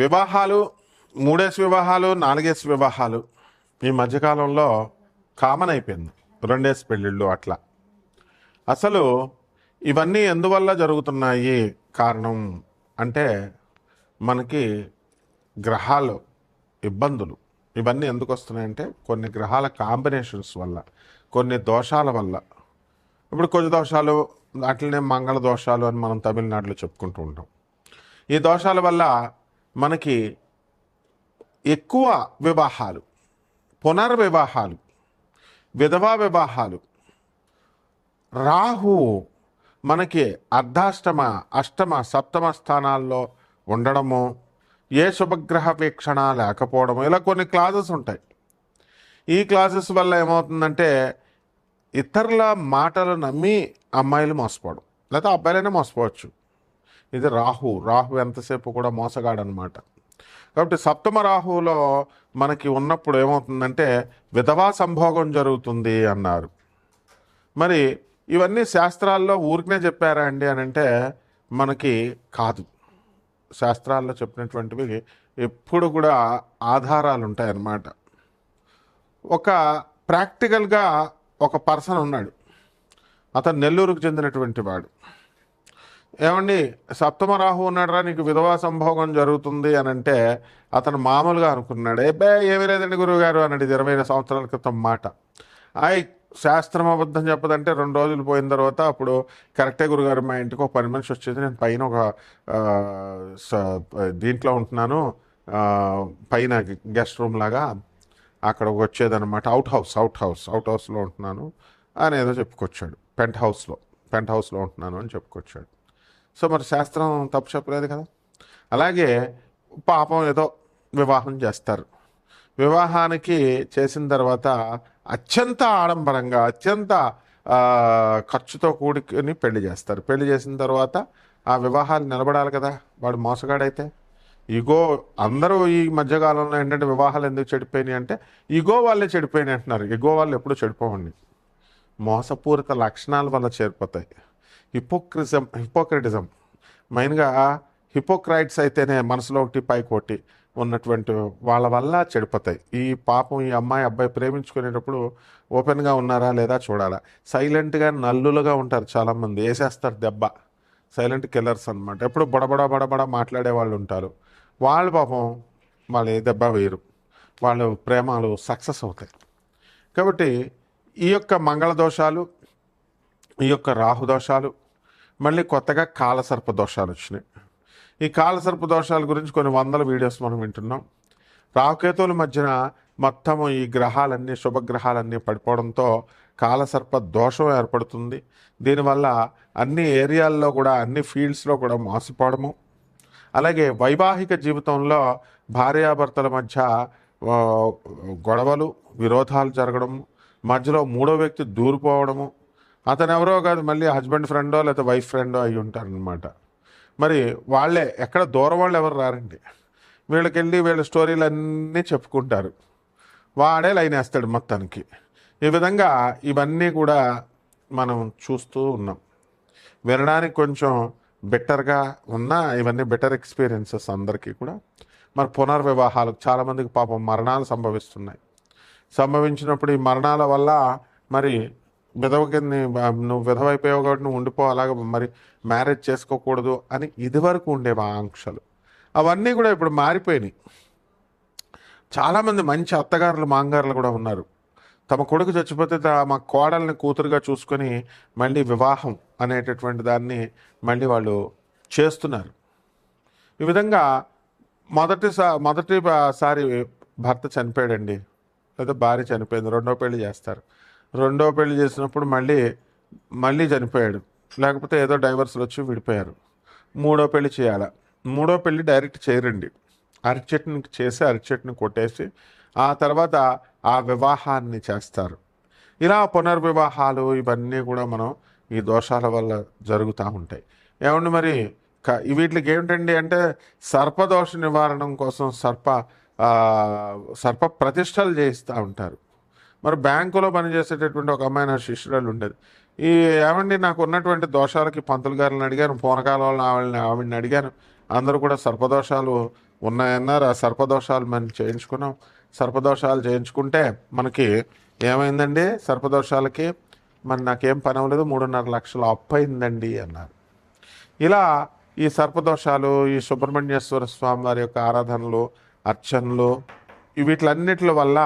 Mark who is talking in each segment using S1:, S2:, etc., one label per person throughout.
S1: వివాహాలు, మూడేసి వివాహాలు, నాలుగేసి వివాహాలు ఈ మధ్యకాలంలో కామన్ అయిపోయింది. రెండేసి పెళ్ళిళ్ళు అట్లా. అసలు ఇవన్నీ ఎందువల్ల జరుగుతున్నాయి కారణం అంటే మనకి గ్రహాలు ఇబ్బందులు ఇవన్నీ ఎందుకు వస్తున్నాయంటే కొన్ని గ్రహాల కాంబినేషన్స్ వల్ల, కొన్ని దోషాల వల్ల. ఇప్పుడు కొన్ని దోషాలు అట్లనే మంగళ దోషాలు అని మనం తమిళనాడులో చెప్పుకుంటూ ఉంటాం. ఈ దోషాల వల్ల మనకి ఎక్కువ వివాహాలు, పునర్వివాహాలు, విధవా వివాహాలు, రాహు మనకి అర్ధాష్టమ, అష్టమ, సప్తమ స్థానాల్లో ఉండడము, ఏ శుభగ్రహ వీక్షణ లేకపోవడము, ఇలా కొన్ని క్లాజెస్ ఉంటాయి. ఈ క్లాజెస్ వల్ల ఏమవుతుందంటే ఇతరుల మాటలు నమ్మి అమ్మాయిలు మోసపోవడం, లేదా అబ్బాయిలైనా మోసపోవచ్చు. ఇది రాహు ఎంతసేపు కూడా మోసగాడనమాట. కాబట్టి సప్తమ రాహువులో మనకి ఉన్నప్పుడు ఏమవుతుందంటే విధవా సంభోగం జరుగుతుంది అన్నారు. మరి ఇవన్నీ శాస్త్రాల్లో ఊరికనే చెప్పారా అండి అని అంటే మనకి కాదు. శాస్త్రాల్లో చెప్పినటువంటివి ఎప్పుడు కూడా ఆధారాలు ఉంటాయన్నమాట. ఒక ప్రాక్టికల్గా ఒక పర్సన్ ఉన్నాడు, అతను నెల్లూరుకు చెందినటువంటి వాడు. ఏమండి సప్తమ రాహు ఉన్నాడరా, నీకు విధవా సంభోగం జరుగుతుంది అని అంటే అతను మామూలుగా అనుకున్నాడు. ఏమీ లేదండి గురువుగారు అన్నాడు. 20 సంవత్సరాల క్రితం మాట. శాస్త్రం అబద్ధం చెప్పదంటే 2 రోజులు పోయిన తర్వాత అప్పుడు కరెక్టే గురుగారు, మా ఇంటికి ఒక పని మనిషి వచ్చేది, నేను పైన ఒక దీంట్లో ఉంటున్నాను, పైన గెస్ట్ రూమ్ లాగా అక్కడ వచ్చేదన్నమాట. అవుట్ హౌస్లో ఉంటున్నాను అని ఏదో చెప్పుకొచ్చాడు. పెంట్ హౌస్లో ఉంటున్నాను అని చెప్పుకొచ్చాడు. సో మరి శాస్త్రం తప్పు చెప్పలేదు కదా. అలాగే పాపం ఏదో వివాహం చేస్తారు. వివాహానికి చేసిన తర్వాత అత్యంత ఆడంబరంగా, అత్యంత ఖర్చుతో కూడుకుని పెళ్లి చేస్తారు. పెళ్లి చేసిన తర్వాత ఆ వివాహాలు నిలబడాలి కదా. వాడు మోసగాడైతే ఇగో, అందరూ ఈ మధ్యకాలంలో ఏంటంటే వివాహాలు ఎందుకు చెడిపోయినాయి అంటే ఇగో వాళ్ళే చెడిపోయినాయి అంటున్నారు. ఇగో వాళ్ళు ఎప్పుడూ చెడిపోవండి, మోసపూరిత లక్షణాల వల్ల చేరిపోతాయి. హిపోక్రటిజం మెయిన్గా హిపోక్రైట్స్ అయితేనే మనసులో ఒకటి పైకి ఒకటి ఉన్నటువంటి వాళ్ళ వల్ల చెడిపోతాయి. ఈ పాపం ఈ అమ్మాయి అబ్బాయి ప్రేమించుకునేటప్పుడు ఓపెన్గా ఉన్నారా లేదా చూడాలా. సైలెంట్గా నల్లులుగా ఉంటారు చాలామంది, వేసేస్తారు దెబ్బ. సైలెంట్ కిల్లర్స్ అనమాట. ఎప్పుడు బడబడ మాట్లాడే వాళ్ళు ఉంటారు. వాళ్ళు పాపం వాళ్ళు ఏ దెబ్బ వేయరు, వాళ్ళ ప్రేమలు సక్సెస్ అవుతాయి. కాబట్టి ఈ యొక్క మంగళ దోషాలు, ఈ యొక్క రాహు దోషాలు, మళ్ళీ కొత్తగా కాలసర్ప దోషాలు వచ్చినాయి. ఈ కాలసర్ప దోషాల గురించి కొన్ని వందల వీడియోస్ మనం వింటున్నాం. రాహుకేతువుల మధ్యన మొత్తము ఈ గ్రహాలన్నీ, శుభగ్రహాలన్నీ పడిపోవడంతో కాలసర్ప దోషం ఏర్పడుతుంది. దీనివల్ల అన్ని ఏరియాల్లో కూడా, అన్ని ఫీల్డ్స్లో కూడా మోసపోవడము, అలాగే వైవాహిక జీవితంలో భార్యాభర్తల మధ్య గొడవలు, విరోధాలు జరగడము, మధ్యలో మూడో వ్యక్తి దూరిపోవడము. అతను ఎవరో కాదు, మళ్ళీ హస్బెండ్ ఫ్రెండో లేదా వైఫ్ ఫ్రెండో అయి ఉంటారనమాట. మరి వాళ్ళే, ఎక్కడ దూరం వాళ్ళు ఎవరు రారండి. వీళ్ళకెళ్ళి వీళ్ళ స్టోరీలు అన్నీ చెప్పుకుంటారు, వాడే లైన్ వేస్తాడు మొత్తానికి. ఈ విధంగా ఇవన్నీ కూడా మనం చూస్తూ ఉన్నాం. వినడానికి కొంచెం బెటర్గా ఉన్న ఇవన్నీ బెటర్ ఎక్స్పీరియన్సెస్ అందరికీ కూడా. మరి పునర్వివాహాలు చాలామందికి పాపం మరణాలు సంభవిస్తున్నాయి. సంభవించినప్పుడు ఈ మరణాల వల్ల మరి విధవకి నువ్వు విధవైపోయావు కాబట్టి నువ్వు ఉండిపో, అలాగ మరి మ్యారేజ్ చేసుకోకూడదు అని ఇదివరకు ఉండేవి ఆంక్షలు. అవన్నీ కూడా ఇప్పుడు మారిపోయినాయి. చాలామంది మంచి అత్తగారులు, మాంగారులు కూడా ఉన్నారు. తమ కొడుకు చచ్చిపోతే మా కోడల్ని కూతురుగా చూసుకొని మళ్ళీ వివాహం అనేటటువంటి దాన్ని మళ్ళీ వాళ్ళు చేస్తున్నారు. ఈ విధంగా మొదటిసారి భర్త చనిపోయాడండి, లేదా భార్య చనిపోయింది, రెండో పెళ్లి చేస్తారు. రెండో పెళ్లి చేసినప్పుడు మళ్ళీ చనిపోయాడు, లేకపోతే ఏదో డైవర్స్లు వచ్చి విడిపోయారు. మూడో పెళ్లి చేయాలా. మూడో పెళ్లి డైరెక్ట్ చేయరండి, అరటి చెట్టుని కొట్టేసి ఆ తర్వాత ఆ వివాహాన్ని చేస్తారు. ఇలా పునర్వివాహాలు ఇవన్నీ కూడా మనం ఈ దోషాల వల్ల జరుగుతూ ఉంటాయి. ఏమండి మరి వీటికి ఏమిటండి అంటే సర్పదోష నివారణం కోసం సర్ప ప్రతిష్టలు చేయిస్తూ ఉంటారు. మరి బ్యాంకులో పనిచేసేటటువంటి ఒక అమ్మాయి నా శిష్యురాలు ఉండేది. ఏమండి నాకు ఉన్నటువంటి దోషాలకి పంతులు గారిని అడిగాను, పూనకాల వాళ్ళని ఆవిడని అడిగాను, అందరూ కూడా సర్పదోషాలు ఉన్నాయన్నారు. ఆ సర్పదోషాలు మనం చేయించుకున్నాం. సర్పదోషాలు చేయించుకుంటే మనకి ఏమైందండి? సర్పదోషాలకి మరి నాకేం పని అవ్వలేదు, 3.5 లక్షలు అప్పు అయిందండి అన్నారు. ఇలా ఈ సర్పదోషాలు, ఈ సుబ్రహ్మణ్యేశ్వర స్వామి వారి యొక్క ఆరాధనలు, అర్చనలు, వీటిలన్నిటి వల్ల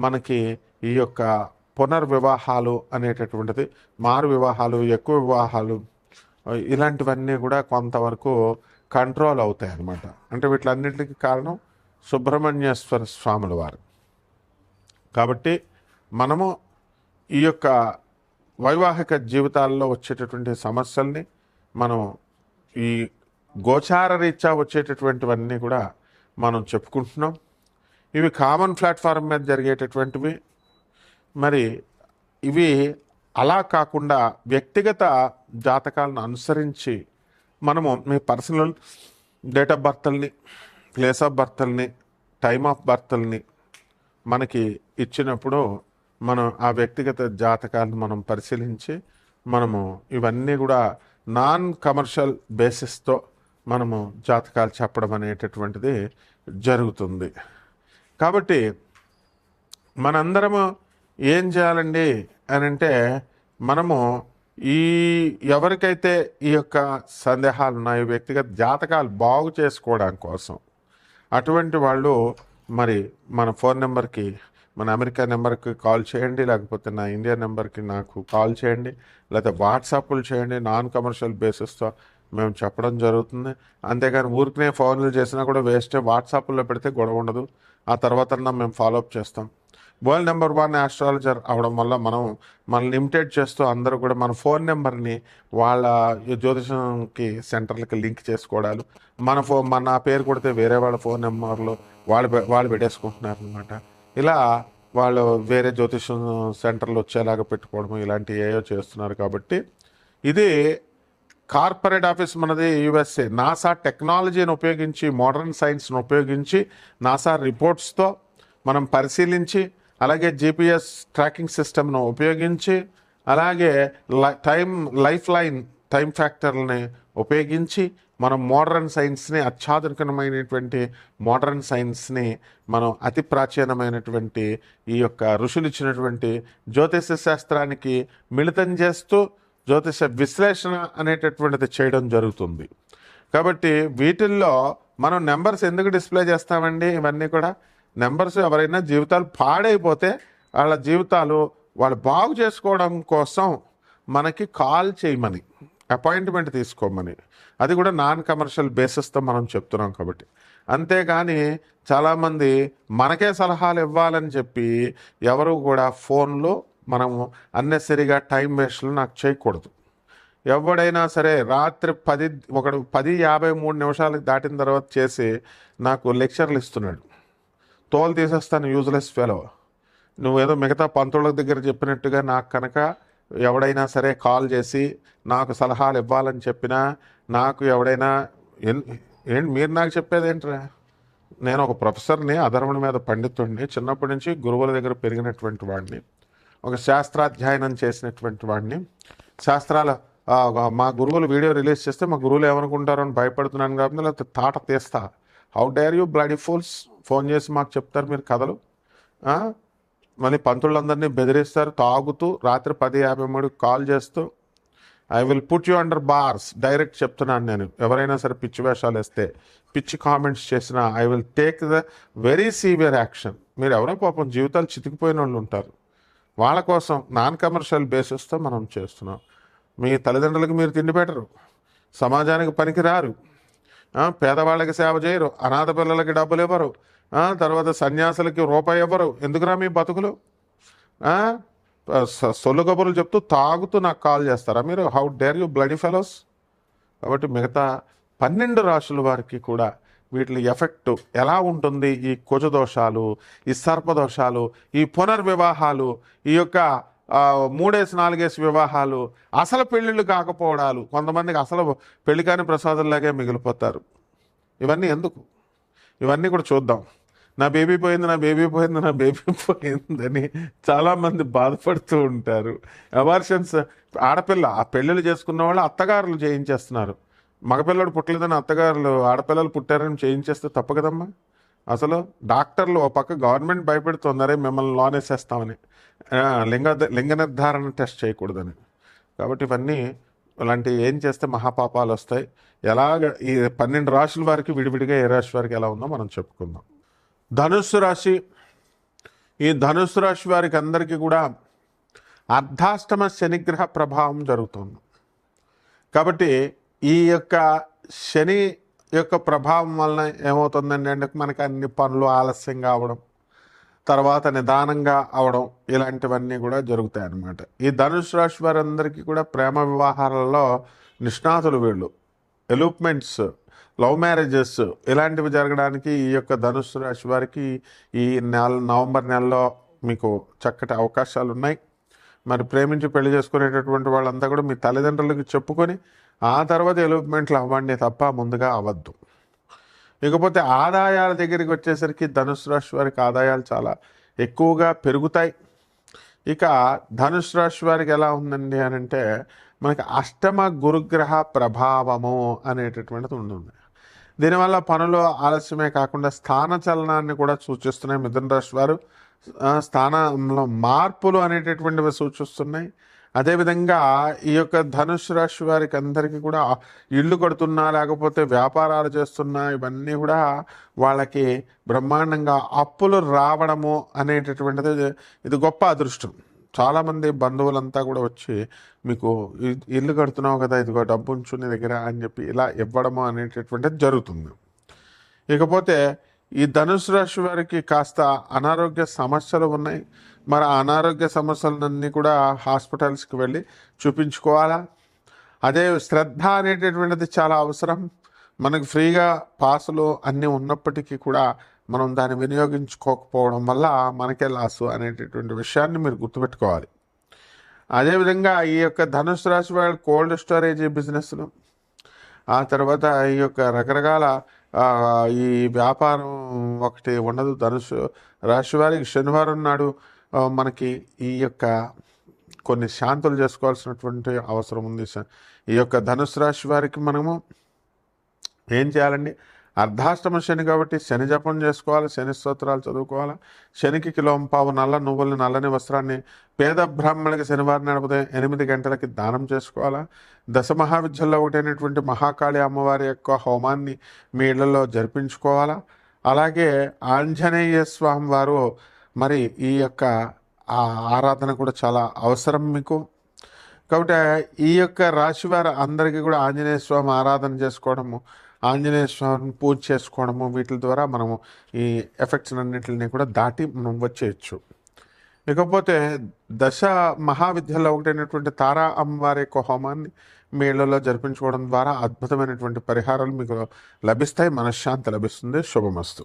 S1: మనకి ఈ యొక్క పునర్వివాహాలు అనేటటువంటిది, మారు వివాహాలు, ఎక్కువ వివాహాలు, ఇలాంటివన్నీ కూడా కొంతవరకు కంట్రోల్ అవుతాయి అన్నమాట. అంటే వీటిలన్నిటికీ కారణం సుబ్రహ్మణ్యేశ్వర స్వాముల వారు. కాబట్టి మనము ఈ యొక్క వైవాహిక జీవితాల్లో వచ్చేటటువంటి సమస్యల్ని మనం ఈ గోచార రీత్యా వచ్చేటటువంటివన్నీ కూడా మనం చెప్పుకుంటున్నాం. ఇవి కామన్ ప్లాట్ఫామ్ మీద జరిగేటటువంటివి. మరి ఇవి అలా కాకుండా వ్యక్తిగత జాతకాలను అనుసరించి మనము మీ పర్సనల్ డేట్ ఆఫ్ బర్త్ని, ప్లేస్ ఆఫ్ బర్త్ని, టైమ్ ఆఫ్ బర్త్ని మనకి ఇచ్చినప్పుడు మనం ఆ వ్యక్తిగత జాతకాలను మనం పరిశీలించి మనము ఇవన్నీ కూడా నాన్ కమర్షియల్ బేసిస్తో మనము జాతకాలు చెప్పడం అనేటటువంటిది జరుగుతుంది. కాబట్టి మనందరము ఏం చేయాలండి అని అంటే, మనము ఈ ఎవరికైతే ఈ యొక్క సందేహాలు ఉన్నాయో, వ్యక్తిగత జాతకాలు బాగు చేసుకోవడం కోసం, అటువంటి వాళ్ళు మరి మన ఫోన్ నెంబర్కి, మన అమెరికా నెంబర్కి కాల్ చేయండి, లేకపోతే నా ఇండియా నెంబర్కి నాకు కాల్ చేయండి, లేకపోతే వాట్సాప్లు చేయండి. నాన్ కమర్షియల్ బేసిస్తో మేము చెప్పడం జరుగుతుంది. అంతేగాని ఊరికనే ఫోన్లు చేసినా కూడా వేస్టే. వాట్సాప్లో పెడితే గొడవ ఉండదు, ఆ తర్వాత మేము ఫాలోఅప్ చేస్తాం. వరల్డ్ నెంబర్ 1 ఆస్ట్రాలజర్ అవడం వల్ల మనల్ని ఇమిటేట్ చేస్తూ అందరూ కూడా మన ఫోన్ నెంబర్ని వాళ్ళ జ్యోతిషంకి సెంటర్లకి లింక్ చేసుకోవడాలు, మన పేరు కొడితే వేరే వాళ్ళ ఫోన్ నెంబర్లు వాళ్ళు పెట్టేసుకుంటున్నారు అనమాట. ఇలా వాళ్ళు వేరే జ్యోతిషం సెంటర్లు వచ్చేలాగా పెట్టుకోవడం, ఇలాంటివి ఏవో చేస్తున్నారు. కాబట్టి ఇది కార్పొరేట్ ఆఫీస్ మనది యుఎస్ఏ. నాసా టెక్నాలజీని ఉపయోగించి, మోడర్న్ సైన్స్ను ఉపయోగించి, నాసా రిపోర్ట్స్తో మనం పరిశీలించి, అలాగే జిపిఎస్ ట్రాకింగ్ సిస్టమ్ను ఉపయోగించి, అలాగే లైఫ్ లైన్ టైం ఫ్యాక్టర్ని ఉపయోగించి మనం మోడర్న్ సైన్స్ని, అత్యాధునికమైనటువంటి మోడర్న్ సైన్స్ని మనం అతి ప్రాచీనమైనటువంటి ఈ యొక్క ఋషులు ఇచ్చినటువంటి జ్యోతిష శాస్త్రానికి మిళితం చేస్తూ జ్యోతిష విశ్లేషణ అనేటటువంటిది చేయడం జరుగుతుంది. కాబట్టి వీటిల్లో మనం నెంబర్స్ ఎందుకు డిస్ప్లే చేస్తామండి? ఇవన్నీ కూడా నెంబర్స్ ఎవరైనా జీవితాలు పాడైపోతే వాళ్ళ జీవితాలు వాళ్ళు బాగు చేసుకోవడం కోసం మనకి కాల్ చేయమని, అపాయింట్మెంట్ తీసుకోమని, అది కూడా నాన్ కమర్షియల్ బేసిస్తో మనం చెప్తున్నాం. కాబట్టి అంతేగాని చాలామంది మనకే సలహాలు ఇవ్వాలని చెప్పి ఎవరు కూడా ఫోన్లో మనము అన్నెసరిగా టైం వేస్ట్లు నాకు చేయకూడదు. ఎవడైనా సరే రాత్రి 10:53 దాటిన తర్వాత చేసి నాకు లెక్చర్లు ఇస్తున్నాడు. తోలు తీసేస్తాను, యూజ్లెస్ ఫెలో. నువ్వేదో మిగతా పంతుల దగ్గర చెప్పినట్టుగా నాకు కనుక ఎవడైనా సరే కాల్ చేసి నాకు సలహాలు ఇవ్వాలని చెప్పినా, నాకు ఎవడైనా ఏంటి మీరు నాకు చెప్పేది ఏంట్రా? నేను ఒక ప్రొఫెసర్ని, అధర్మణ మీద పండితుడిని, చిన్నప్పటి నుంచి గురువుల దగ్గర పెరిగినటువంటి వాడిని, ఒక శాస్త్రాధ్యయనం చేసినటువంటి వాడిని. మా గురువులు వీడియో రిలీజ్ చేస్తే మా గురువులు ఏమనుకుంటారో అని భయపడుతున్నాను కాబట్టి లేకపోతే తాట తీస్తా. How dare you bloody fools, phone చేసి మాకు చెప్తారు మీరు కథలు. మళ్ళీ పంతులందరినీ బెదిరిస్తారు తాగుతూ, రాత్రి 10:53 కాల్ చేస్తూ. I will put you under bars, direct చెప్తున్నాను నేను. ఎవరైనా సరే పిచ్చి వేషాలు వేస్తే, పిచ్చి కామెంట్స్ చేసినా I will take the very severe action. మీరు ఎవరో పాపం జీవితాలు చితికిపోయిన వాళ్ళు ఉంటారు, వాళ్ళ కోసం నాన్ కమర్షియల్ బేసిస్తో మనం చేస్తున్నాం. మీ తల్లిదండ్రులకు మీరు తిండి పెట్టరు, సమాజానికి పనికి రారు, పేదవాళ్ళకి సేవ చేయరు, అనాథ పిల్లలకి డబ్బులు ఇవ్వరు, తర్వాత సన్యాసులకి రూపాయి ఇవ్వరు. ఎందుకురా మీ బతుకులు? సొల్లు కబుర్లు చెప్తూ తాగుతూ నాకు కాల్ చేస్తారా మీరు? How dare you bloody fellows. కాబట్టి మిగతా 12 రాశుల వారికి కూడా వీటి ఎఫెక్ట్ ఎలా ఉంటుంది? ఈ కుజదోషాలు, ఈ సర్పదోషాలు, ఈ పునర్వివాహాలు, ఈ యొక్క 3-4 వివాహాలు, అసలు పెళ్ళిళ్ళు కాకపోవడాలు, కొంతమందికి అసలు పెళ్లి కాని ప్రసాదంలాగే మిగిలిపోతారు. ఇవన్నీ ఎందుకు? ఇవన్నీ కూడా చూద్దాం. నా బేబీ పోయిందని చాలామంది బాధపడుతూ ఉంటారు. అబార్షన్స్, ఆడపిల్ల ఆ పెళ్ళిళ్ళు చేసుకున్న వాళ్ళు అత్తగారులు చేయించేస్తున్నారు. మగపిల్లడు పుట్టలేదని అత్తగారులు ఆడపిల్లలు పుట్టారని చేయించేస్తే తప్పు కదమ్మా. అసలు డాక్టర్లు ఓ పక్క గవర్నమెంట్ భయపెడుతున్నారే మిమ్మల్ని లోన్ వేసేస్తామని, లింగ నిర్ధారణ టెస్ట్ చేయకూడదని. కాబట్టి ఇవన్నీ ఇలాంటి ఏం చేస్తే మహాపాపాలు వస్తాయి. ఎలాగ ఈ 12 రాశుల వారికి విడివిడిగా ఏ రాశి వారికి ఎలా ఉందో మనం చెప్పుకుందాం. ధనుస్సు రాశి. ఈ ధనుస్సు రాశి వారికి అందరికీ కూడా అర్ధాష్టమ శనిగ్రహ ప్రభావం జరుగుతుంది. కాబట్టి ఈ యొక్క శని యొక్క ప్రభావం వలన ఏమవుతుందండి అంటే మనకి అన్ని పనులు ఆలస్యంగా అవడం, తర్వాత నిదానంగా అవడం, ఇలాంటివన్నీ కూడా జరుగుతాయి అన్నమాట. ఈ ధనుసు రాశి వారందరికీ కూడా ప్రేమ వ్యవహారాలలో నిష్ణాతులు వీళ్ళు. ఎలూప్మెంట్స్, లవ్ మ్యారేజెస్ ఇలాంటివి జరగడానికి ఈ యొక్క ధనుసు రాశి వారికి ఈ నవంబర్ నెలలో మీకు చక్కటి అవకాశాలు ఉన్నాయి. మరి ప్రేమించి పెళ్లి చేసుకునేటటువంటి వాళ్ళంతా కూడా మీ తల్లిదండ్రులకి చెప్పుకొని ఆ తర్వాత ఎలూప్మెంట్లు అవ్వండి తప్ప ముందుగా అవ్వద్దు. ఇకపోతే ఆదాయాల దగ్గరికి వచ్చేసరికి ధనుసు రాశి వారికి ఆదాయాలు చాలా ఎక్కువగా పెరుగుతాయి. ఇక ధనుసు రాశి వారికి ఎలా ఉందండి అని అంటే మనకి అష్టమ గురుగ్రహ ప్రభావము అనేటటువంటిది ఉంటుంది. దీనివల్ల పనులు ఆలస్యమే కాకుండా స్థాన చలనాన్ని కూడా సూచిస్తున్నాయి. మిథున రాశి వారు స్థానంలో మార్పులు అనేటటువంటివి సూచిస్తున్నాయి. అదేవిధంగా ఈ యొక్క ధనుసు రాశి వారికి అందరికీ కూడా ఇళ్ళు కడుతున్నా లేకపోతే వ్యాపారాలు చేస్తున్నా ఇవన్నీ కూడా వాళ్ళకి బ్రహ్మాండంగా అప్పులు రావడము అనేటటువంటిది ఇది గొప్ప అదృష్టం. చాలామంది బంధువులంతా కూడా వచ్చి మీకు ఇల్లు కడుతున్నావు కదా, ఇదిగో డబ్బు ఉంచు నీ దగ్గర అని చెప్పి ఇలా ఇవ్వడము అనేటటువంటిది జరుగుతుంది. ఇకపోతే ఈ ధనుసు రాశి వారికి కాస్త అనారోగ్య సమస్యలు ఉన్నాయి. మరి ఆ అనారోగ్య సమస్యలన్నీ కూడా హాస్పిటల్స్కి వెళ్ళి చూపించుకోవాలా. అదే శ్రద్ధ అనేటటువంటిది చాలా అవసరం. మనకు ఫ్రీగా పాసులు అన్నీ ఉన్నప్పటికీ కూడా మనం దాన్ని వినియోగించుకోకపోవడం వల్ల మనకే లాసు అనేటటువంటి విషయాన్ని మీరు గుర్తుపెట్టుకోవాలి. అదేవిధంగా ఈ యొక్క ధనుసు రాశి వాళ్ళు కోల్డ్ స్టోరేజ్ బిజినెస్లు, ఆ తర్వాత ఈ యొక్క రకరకాల ఈ వ్యాపారం ఒకటి ఉండదు. ధనుసు రాశి వారికి శనివారం నాడు మనకి ఈ యొక్క కొన్ని శాంతులు చేసుకోవాల్సినటువంటి అవసరం ఉంది. ఈ యొక్క ధనుసు రాశి వారికి మనము ఏం చేయాలండి, అర్ధాష్టమ శని కాబట్టి శని జపం చేసుకోవాలి, శని స్తోత్రాలు చదువుకోవాలి. శనికి కిలోంపావు నల్ల నువ్వుల్ని, నల్లని వస్త్రాన్ని పేద బ్రాహ్మణులకి శనివారం నడిపితే 8 గంటలకి దానం చేసుకోవాలా. దశ మహావిద్యల్లో ఒకటైనటువంటి మహాకాళి అమ్మవారి యొక్క హోమాన్ని మీ ఇళ్లలో జరిపించుకోవాలా. అలాగే ఆంజనేయ స్వామి వారు మరి ఈ యొక్క ఆరాధన కూడా చాలా అవసరం మీకు. కాబట్టి ఈ యొక్క రాశి వారు అందరికీ కూడా ఆంజనేయ స్వామి ఆరాధన చేసుకోవడము, ఆంజనేయ స్వామిని పూజ చేసుకోవడము, వీటి ద్వారా మనము ఈ ఎఫెక్ట్స్ అన్నింటిని కూడా దాటి మనం వచ్చేయచ్చు. ఇకపోతే దశ మహావిద్యలో ఒకటైనటువంటి తారా అమ్మవారి యొక్క హోమాన్ని మీ ఇళ్లలో జరిపించుకోవడం ద్వారా అద్భుతమైనటువంటి పరిహారాలు మీకు లభిస్తాయి, మనశ్శాంతి లభిస్తుంది. శుభమస్తు.